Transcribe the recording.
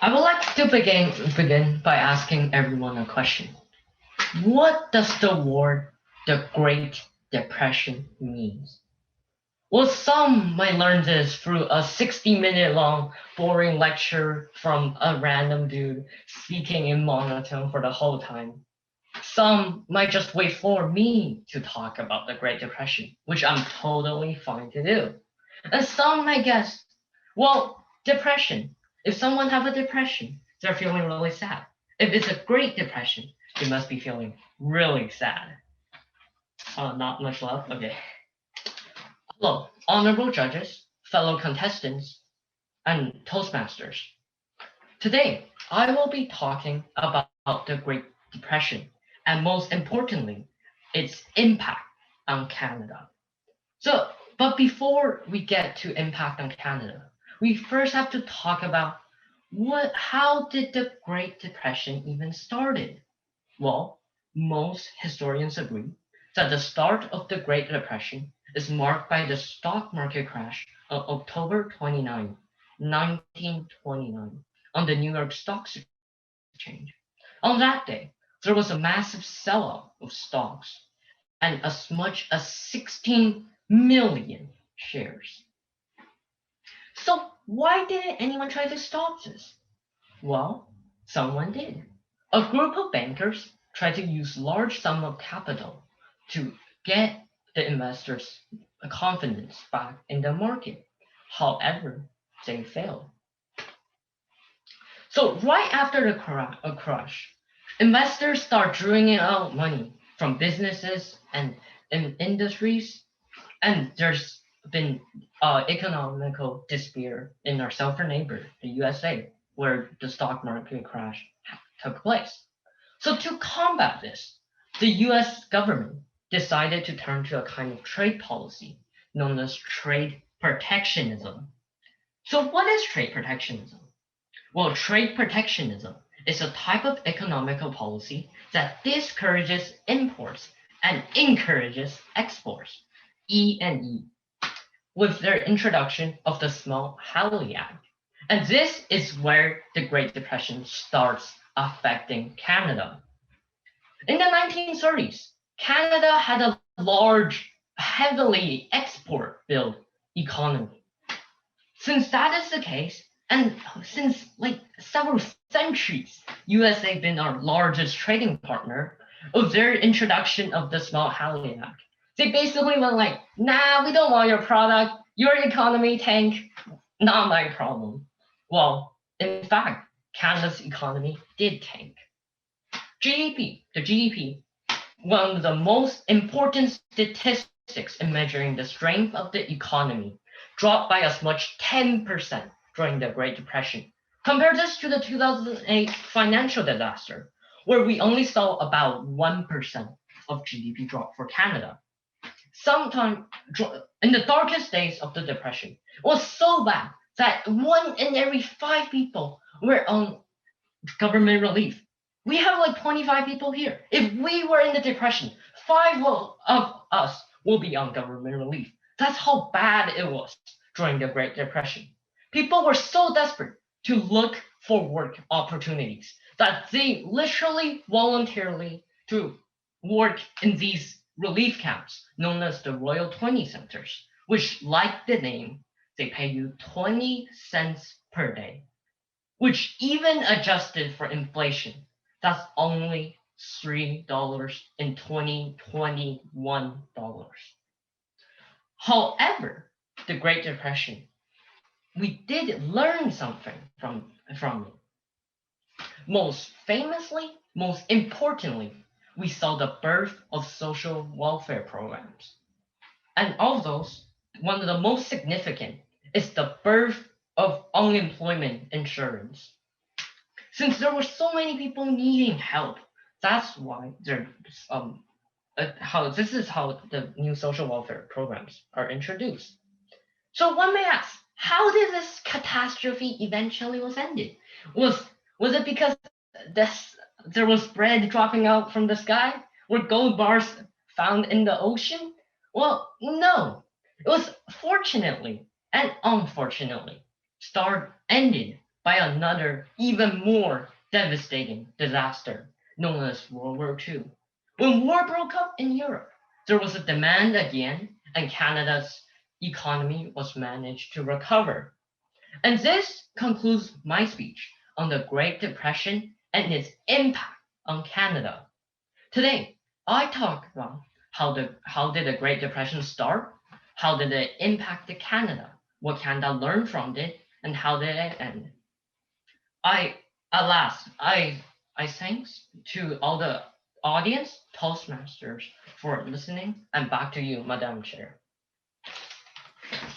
I would like to begin by asking everyone a question. What does the word the Great Depression means? Well, some might learn this through a 60-minute long boring lecture from a random dude speaking in monotone for the whole time. Some might just wait for me to talk about the Great Depression, which I'm totally fine to do. And some might guess, well, depression. If someone have a depression, they're feeling really sad. If it's a Great Depression, they must be feeling really sad. Not much love? Okay. Hello, honorable judges, fellow contestants, and Toastmasters. Today, I will be talking about the Great Depression and most importantly, its impact on Canada. But before we get to impact on Canada, we first have to talk about how did the Great Depression even started? Well, most historians agree that the start of the Great Depression is marked by the stock market crash of October 29, 1929, on the New York Stock Exchange. On that day, there was a massive sell-off of stocks and as much as 16 million shares. So why didn't anyone try to stop this? Well, someone did. A group of bankers tried to use large sum of capital to get the investors' confidence back in the market. However, they failed. So right after the crash, investors start drawing out money from businesses and industries, and there's been economical despair in our southern neighbor, the USA, where the stock market crash took place. So to combat this, the US government decided to turn to a kind of trade policy known as trade protectionism. So what is trade protectionism? Well, trade protectionism is a type of economical policy that discourages imports and encourages exports, E&E, with their introduction of the Small Halley Act. And this is where the Great Depression starts affecting Canada. In the 1930s, Canada had a large, heavily export-built economy. Since that is the case, and since like several centuries, USA been our largest trading partner, of their introduction of the Small Halley Act, they basically went like, nah, we don't want your product, your economy tank, not my problem. Well, in fact, Canada's economy did tank. The GDP, one of the most important statistics in measuring the strength of the economy, dropped by as much 10% during the Great Depression. Compare this to the 2008 financial disaster, where we only saw about 1% of GDP drop for Canada. Sometime in the darkest days of the Depression, it was so bad that 1 in every 5 people were on government relief. We have like 25 people here. If we were in the Depression, of us will be on government relief. That's how bad it was during the Great Depression. People were so desperate to look for work opportunities that they literally voluntarily to work in these relief camps known as the Royal 20 Centers, which, like the name, they pay you 20 cents per day, which even adjusted for inflation, that's only $3 in 2021 dollars. However, the Great Depression, we did learn something from it. Most famously, most importantly, we saw the birth of social welfare programs. And of those, one of the most significant is the birth of unemployment insurance. Since there were so many people needing help, that's why how this is how the new social welfare programs are introduced. So one may ask, how did this catastrophe eventually was ended? Was it because there was bread dropping out from the sky? Were gold bars found in the ocean? Well, no. It was fortunately and unfortunately ended by another, even more devastating disaster known as World War II. When war broke up in Europe, there was a demand again, and Canada's economy was managed to recover. And this concludes my speech on the Great Depression and its impact on Canada. Today, I talked about how did the Great Depression start, how did it impact Canada, what Canada learned from it, and how did it end. I at last I thanks to all the audience, Toastmasters for listening, and back to you, Madam Chair.